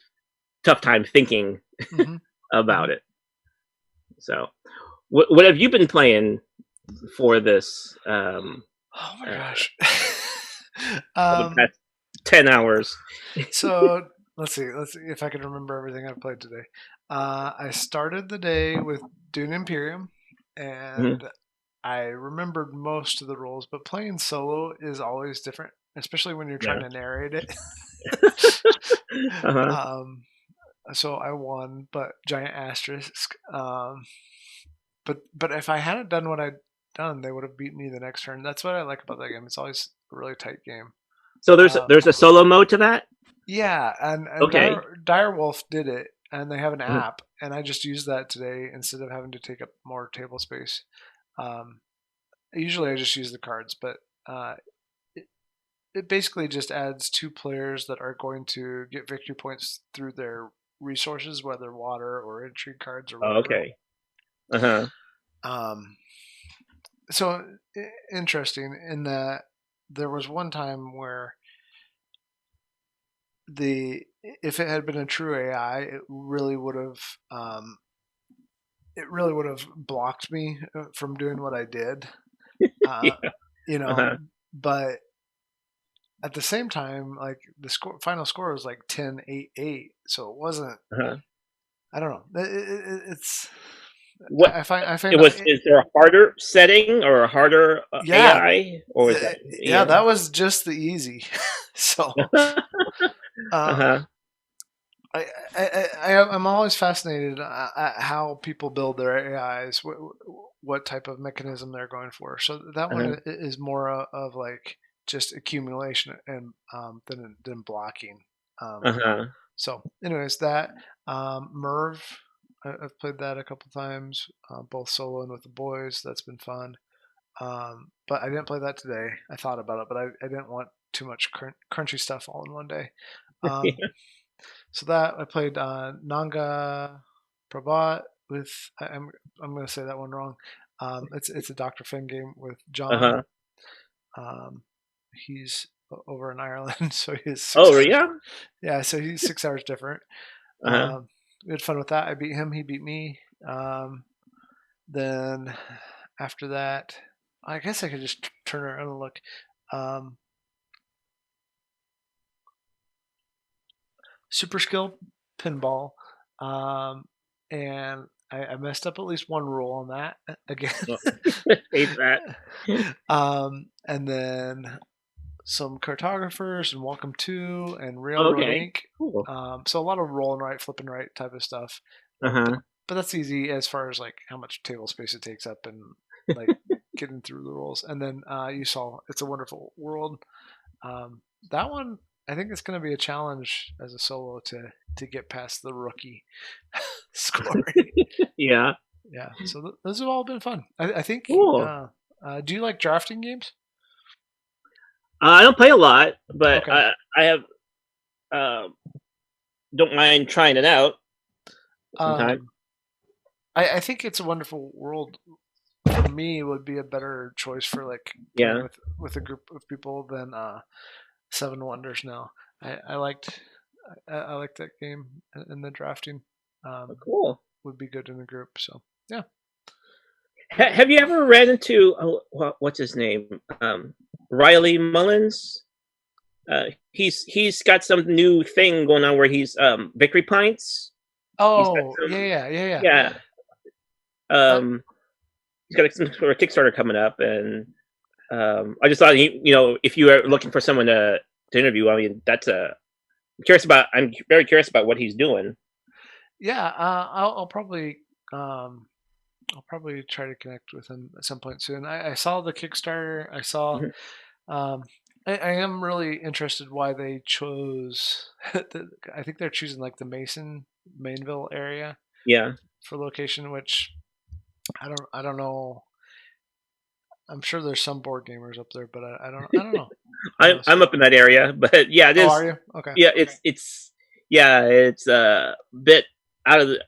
S2: tough time thinking
S1: Hmm. Hmm.
S2: about it. So, what have you been playing for this
S1: Oh my gosh.
S2: for the past 10 hours?
S1: So let's see. Let's see if I can remember everything I've played today. I started the day with Dune Imperium,
S2: Mhm.
S1: and I remembered most of the rules, but playing solo is always different, especially when you're trying
S2: Yeah.
S1: to narrate it.
S2: Uh-huh.
S1: um, so I won, but giant asterisk. But if I hadn't done what I'd done, they would have beat me the next turn. That's what I like about that game. It's always a really tight game.
S2: So
S1: Uh,
S2: there's a solo mode to that.
S1: yeah, and
S2: Okay.
S1: Direwolf did it, and they have an
S2: Mhm.
S1: app, and I just used that today instead of having to take up more table space. Um, Usually I just use the cards, but uh, it, it basically just adds two players that are going to get victory points through their resources, whether water or intrigue cards or
S2: Oh,
S1: whatever.
S2: okay. Uh-huh.
S1: Um, so interesting in that there was one time where the if it had been a true AI, it really would have blocked me from doing what I did. Uh,
S2: Yeah.
S1: you know,
S2: Uh-huh.
S1: but at the same time, like the final score was like 10-8-8, so it wasn't.
S2: Uh-huh.
S1: I don't know. It's
S2: What
S1: I
S2: it
S1: find
S2: was? Is there a harder setting or a harder
S1: yeah,
S2: AI, or is that
S1: yeah, that was just the easy. So, uh,
S2: Uh-huh.
S1: I'm always fascinated at how people build their AIs, what type of mechanism they're going for. So that
S2: Uh-huh.
S1: one is more of like just accumulation and than blocking. Um,
S2: Uh-huh.
S1: so, anyways, that Merv, I've played that a couple times, both solo and with the boys. That's been fun. But I didn't play that today. I thought about it, but I didn't want too much crunchy stuff all in one day. Um, so that I played Nanga Prabat with I'm going to say that one wrong. It's a Dr. Finn game with John.
S2: Uh-huh.
S1: Um, he's over in Ireland, so he's six
S2: Oh,
S1: hours.
S2: yeah?
S1: Yeah, so he's 6 hours different.
S2: Uh-huh.
S1: We had fun with that. I beat him. He beat me. Then after that, I guess I could just turn around and look. Um, Super skill pinball, um, and I messed up at least one rule on that again.
S2: Oh, hate that.
S1: And then some cartographers and Welcome to and Railroad
S2: Okay.
S1: Inc.
S2: Cool.
S1: So a lot of roll and write, flip and write type of stuff.
S2: Uh-huh.
S1: But that's easy as far as like how much table space it takes up and like getting through the rules. And then you saw It's a Wonderful World. That one I think it's going to be a challenge as a solo to get past the rookie scoring.
S2: Yeah.
S1: Yeah, so those have all been fun. I think.
S2: Cool.
S1: Do you like drafting games?
S2: I don't play a lot, but
S1: Okay.
S2: I have uh, don't mind trying it out sometime.
S1: Um, I think It's a Wonderful World for me would be a better choice for like playing
S2: Yeah.
S1: with a group of people than Seven Wonders. Now, I liked I liked that game, and the drafting
S2: Oh,
S1: um,
S2: cool.
S1: would be good in a group. So yeah.
S2: Have you ever ran into what's his name? Riley Mullins. He's got some new thing going on where he's Victory Pints. He's got
S1: Oh
S2: some,
S1: yeah.
S2: yeah.
S1: Uh,
S2: He's got some sort of Kickstarter coming up, and I just thought if you are looking for someone to interview, I mean that's a I'm very curious about what he's doing.
S1: yeah. Um, I'll probably try to connect with him at some point soon. I saw the Kickstarter. I saw.
S2: Mhm.
S1: Um, I am really interested why they chose. I think they're choosing like the Mainville area
S2: Yeah,
S1: for location, which I don't know. I'm sure there's some board gamers up there, but I don't know. Who knows?
S2: I'm up in that area, but yeah, it
S1: Oh, are
S2: is.
S1: you? Okay.
S2: Yeah, it's yeah, it's a bit out of the.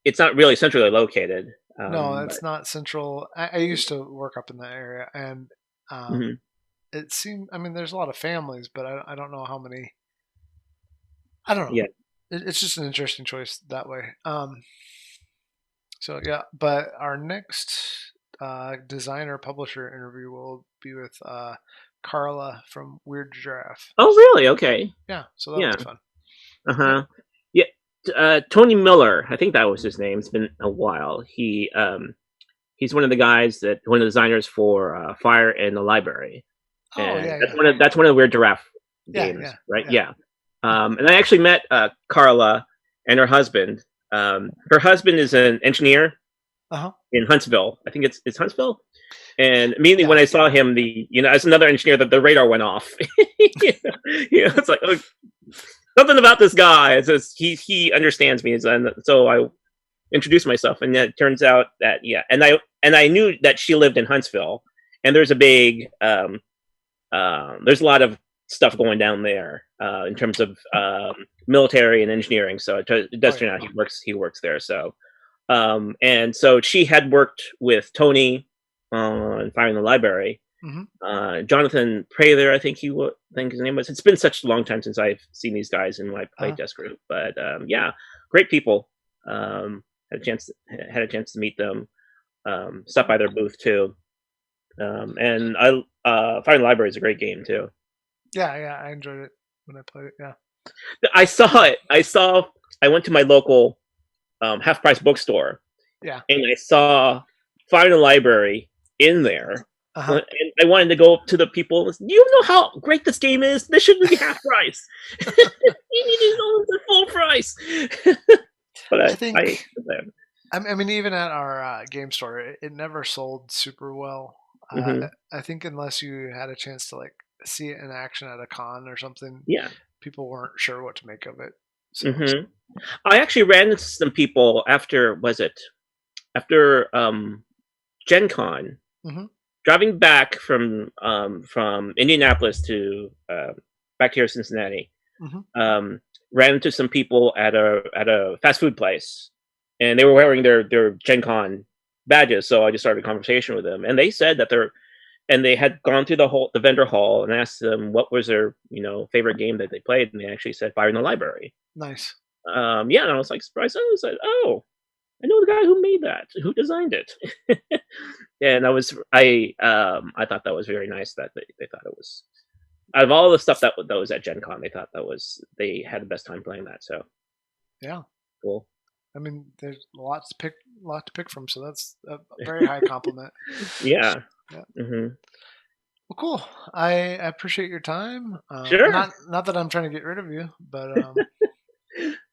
S2: It's not really centrally located.
S1: No,
S2: But
S1: it's not central. I used to work up in that area, and
S2: mhm.
S1: it seemed. I mean, there's a lot of families, but I don't know how many. I don't know.
S2: Yeah.
S1: It's just an interesting choice that way. So yeah, but our next designer publisher interview will be with Carla from Weird Giraffe.
S2: Oh, really? Okay.
S1: Yeah, so that'll
S2: Yeah.
S1: be fun.
S2: Uh
S1: Yep.
S2: huh. Yeah. Tony Miller, I think that was his name. It's been a while. He's one of the guys one of the designers for Fire in the Library,
S1: Oh
S2: and
S1: yeah, yeah,
S2: that's one of the Weird Giraffe
S1: yeah,
S2: games,
S1: yeah,
S2: right?
S1: yeah.
S2: Yeah. And I actually met Carla and her husband. Her husband is an engineer
S1: Uh huh.
S2: in Huntsville. I think it's Huntsville. And immediately
S1: Yeah.
S2: when I saw him, as another engineer, that the radar went off. It's like something about this guy. It's just, he understands me, and so I introduced myself, and it turns out that I knew that she lived in Huntsville, and there's a big there's a lot of stuff going down there in terms of military and engineering. So it
S1: Oh
S2: does turn
S1: yeah.
S2: out he works there. So and so she had worked with Tony on Fire in the Library.
S1: Hmm.
S2: Jonathan Prather, I think think his name was. It's been such a long time since I've seen these guys in my playtest group, but yeah, great people. Had a chance to meet them. Stopped by their booth too. And Fire in the Library is a great game too.
S1: Yeah, yeah. I enjoyed it when I played it. Yeah.
S2: I saw it. I went to my local half price bookstore,
S1: Yeah.
S2: and I saw Fire in the Library in there.
S1: Uh huh.
S2: And I wanted to go up to the people and you know how great this game is? This should be half price. You need to go for full price. nice. But
S1: I
S2: I
S1: think,
S2: hate them.
S1: I mean, even at our game store, it never sold super well.
S2: Hmm.
S1: I think unless you had a chance to like see it in action at a con or something,
S2: Yeah.
S1: people weren't sure what to make of it. So,
S2: Hmm. I actually ran into some people after, was it after Gen Con,
S1: hmm
S2: driving back from Indianapolis to back here to Cincinnati.
S1: hmm
S2: Um, ran into some people at a fast food place, and they were wearing their Gen Con badges. So I just started a conversation with them, and they said that they had gone through the vendor hall and asked them what was their favorite game that they played, and they actually said Fire in the Library.
S1: nice.
S2: Yeah, and I was like surprised. I was like, oh, I know the guy who made that, who designed it. And I thought that was very nice that they thought it was, out of all the stuff that was at Gen Con, they thought they had the best time playing that. So
S1: Yeah.
S2: cool.
S1: I mean, there's a lot to pick from. So that's a very high compliment.
S2: Yeah.
S1: Yeah.
S2: Hmm.
S1: Well, cool. I appreciate your time.
S2: Sure.
S1: Not that I'm trying to get rid of you, but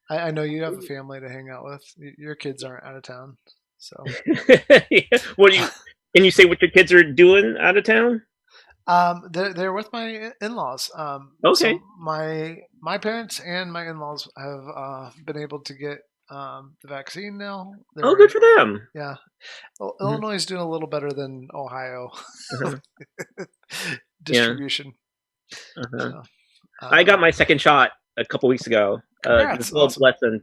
S1: I know you have a family to hang out with. Your kids aren't out of town, so
S2: Yeah. What do you? Can you say what your kids are doing out of town?
S1: they're with my in-laws. So
S2: Okay.
S1: my parents and my in-laws have been able to get the vaccine now.
S2: Oh, good for them.
S1: Yeah. Well,
S2: Hmm.
S1: Illinois is doing a little better than Ohio
S2: Uh-huh. Yeah.
S1: distribution.
S2: Uh-huh.
S1: So
S2: I got
S1: um,
S2: my second shot a couple weeks ago.
S1: congrats,
S2: Just a little
S1: awesome.
S2: less than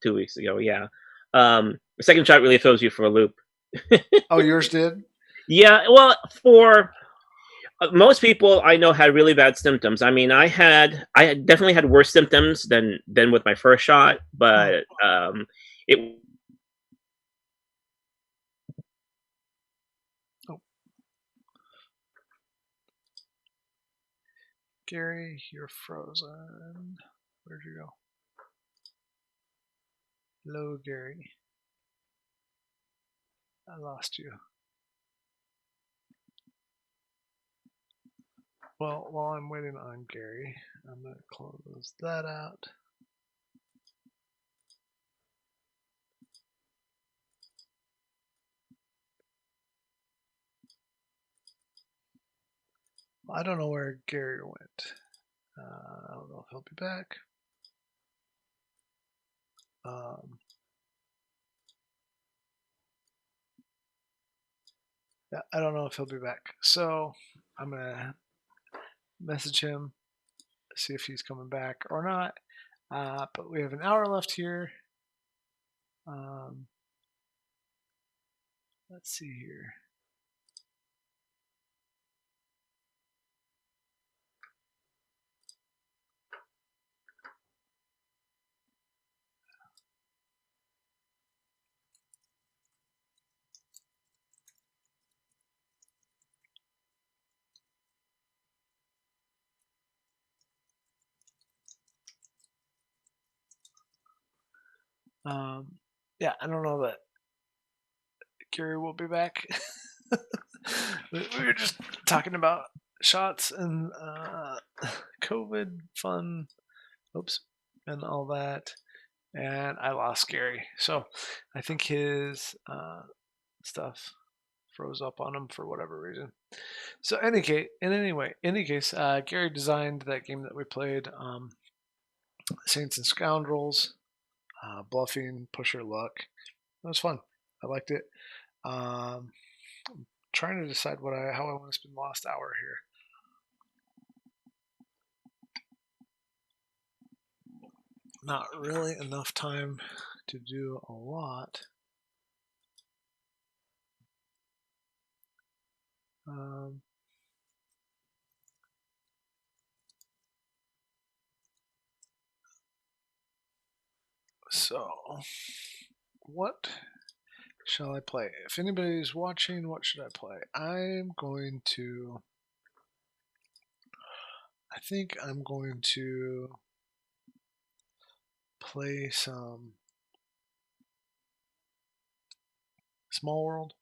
S2: 2 weeks ago. Yeah. The second shot really throws you for a loop.
S1: Oh, yours did?
S2: Yeah. Well, for most people I know had really bad symptoms. I mean, I had definitely had worse symptoms than with my first shot,
S1: Hmm.
S2: but it
S1: Oh, Gary, you're frozen. Where'd you go? Hello, Gary. I lost you. Well, while I'm waiting on Gary, I'm going to close that out. I don't know where Gary went. I don't know if he'll be back. Um, yeah, I don't know if he'll be back. So I'm going to message him, see if he's coming back or not. But we have an hour left here. Um, let's see here. Yeah, I don't know that Gary will be back. We were just talking about shots and COVID fun, oops, and all that. And I lost Gary. So I think his stuff froze up on him for whatever reason. So any case, Gary designed that game that we played, Saints and Scoundrels, bluffing, pusher luck. It was fun. I liked it. Um, trying to decide how I want to spend the last hour here. Not really enough time to do a lot. Um, so, what shall I play? If anybody's watching, what should I play? I think I'm going to play some Small World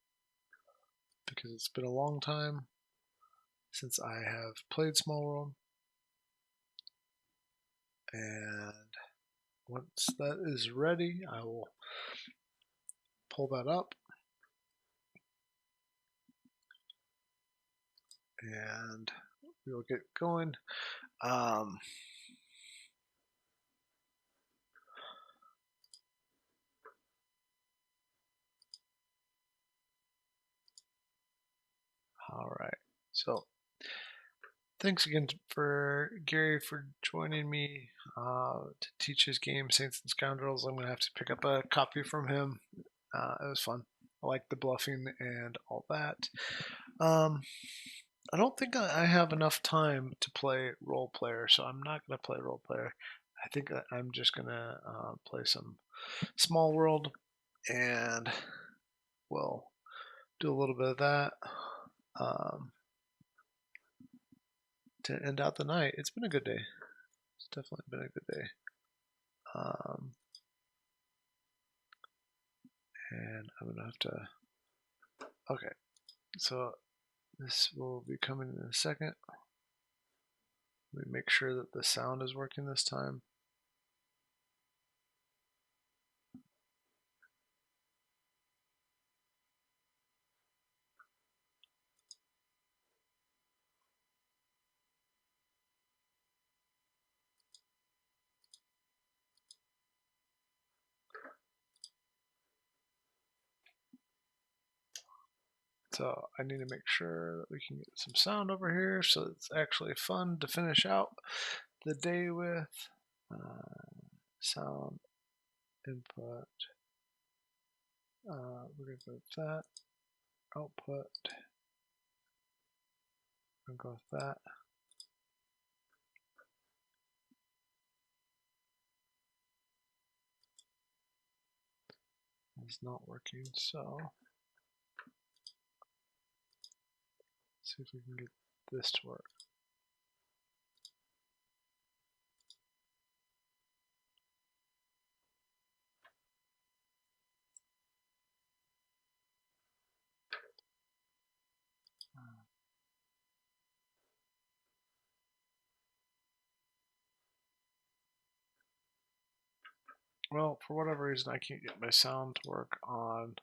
S1: because it's been a long time since I have played Small World, and once that is ready, I will pull that up. And we'll get going. All right. So thanks again for Gary for joining me to teach his game, Saints and Scoundrels. I'm going to have to pick up a copy from him. It was fun. I like the bluffing and all that. I don't think I have enough time to play role player, so I'm not going to play role player. I think I'm just going to play some small world, and we'll do a little bit of that to end out the night. It's been a good day. It's definitely been a good day. And I'm going to have to... Okay, so this will be coming in a second. Let me make sure that the sound is working this time. So I need to make sure that we can get some sound over here so it's actually fun to finish out the day with. Sound input. We're going to go with that. Output. I'm going to go with that. It's not working, so let's see if we can get this to work. Well, for whatever reason, I can't get my sound to work on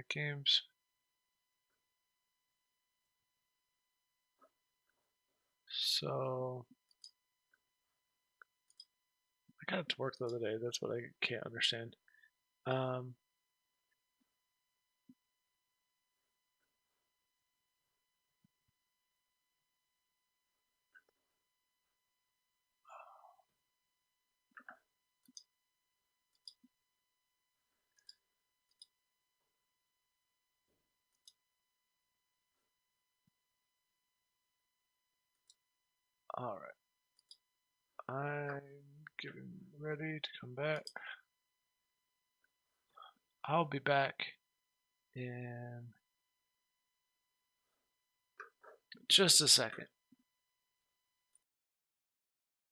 S1: games. So I got it to work the other day. That's what I can't understand. All right. I'm getting ready to come back. I'll be back in just a second.